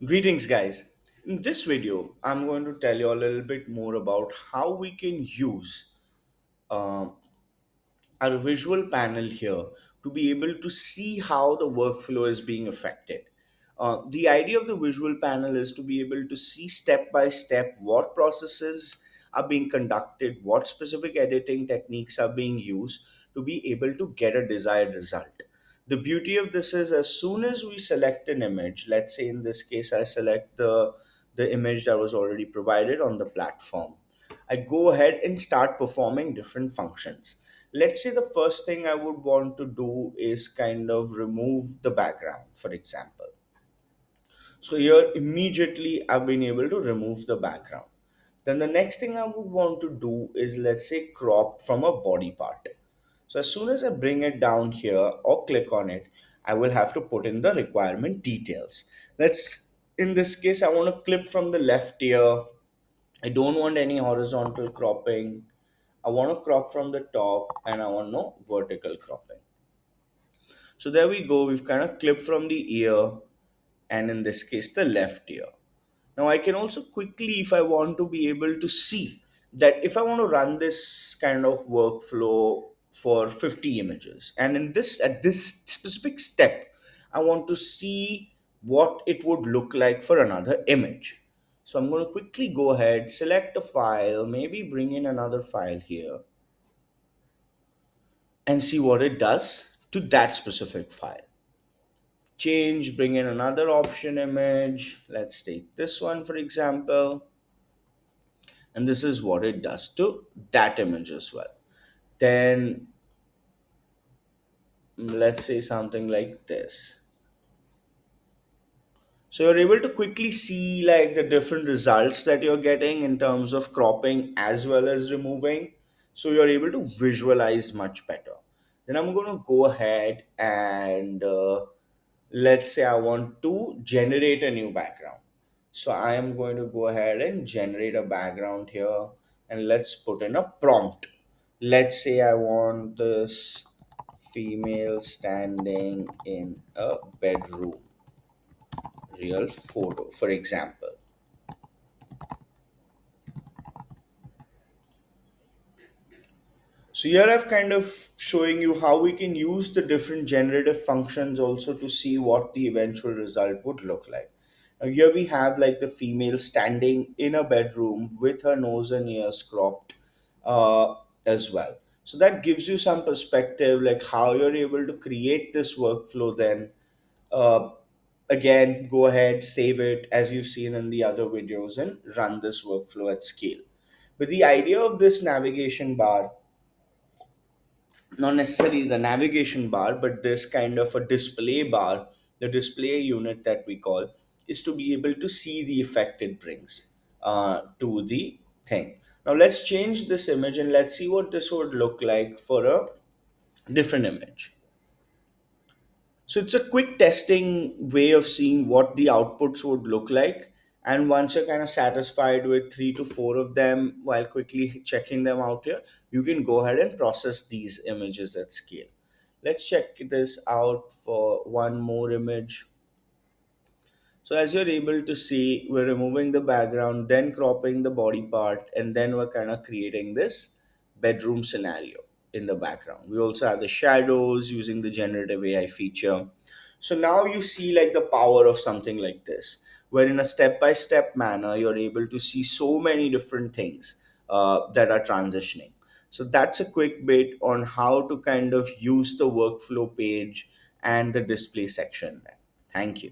Greetings, guys. In this video, I'm going to tell you a little bit more about how we can use um, our visual panel here to be able to see how the workflow is being affected. The idea of the visual panel is to be able to see step by step what processes are being conducted, what specific editing techniques are being used to be able to get a desired result. The beauty of this is as soon as we select an image, let's say in this case I select the image that was already provided on the platform, I go ahead and start performing different functions. Let's say the first thing I would want to do is kind of remove the background, for example. So here immediately I've been able to remove the background. Then the next thing I would want to do is, let's say, crop from a body part. So as soon as I bring it down here or click on it, I will have to put in the requirement details. Let's, in this case, I want to clip from the left ear. I don't want any horizontal cropping. I want to crop from the top and I want no vertical cropping. So there we go. We've kind of clipped from the ear and in this case, the left ear. Now I can also quickly, if I want to be able to see that if I want to run this kind of workflow for 50 images, and in this at this specific step, I want to see what it would look like for another image. So I'm going to quickly go ahead, select a file, maybe bring in another file here, and see what it does to that specific file. Change, bring in another option image. Let's take this one for example. And this is what it does to that image as well. Then let's say something like this. So you're able to quickly see like the different results that you're getting in terms of cropping as well as removing. So you're able to visualize much better. Then I'm going to go ahead and let's say I want to generate a new background. So I am going to go ahead and generate a background here and let's put in a prompt. Let's say I want this female standing in a bedroom, real photo, for example. So here I've kind of showing you how we can use the different generative functions also to see what the eventual result would look like. Now here we have like the female standing in a bedroom with her nose and ears cropped uh, as well. So that gives you some perspective like how you're able to create this workflow then. Uh, Again, go ahead, save it as you've seen in the other videos and run this workflow at scale. But the idea of this navigation bar, not necessarily the navigation bar, but this kind of a display bar, the display unit that we call, is to be able to see the effect it brings to the thing. Now let's change this image and let's see what this would look like for a different image. So it's a quick testing way of seeing what the outputs would look like. And once you're kind of satisfied with three to four of them while quickly checking them out here, you can go ahead and process these images at scale. Let's check this out for one more image. So as you're able to see, we're removing the background, then cropping the body part, and then we're kind of creating this bedroom scenario in the background. We also have the shadows using the generative AI feature. So now you see like the power of something like this, where in a step-by-step manner, you're able to see so many different things that are transitioning. So that's a quick bit on how to kind of use the workflow page and the display section there. Thank you.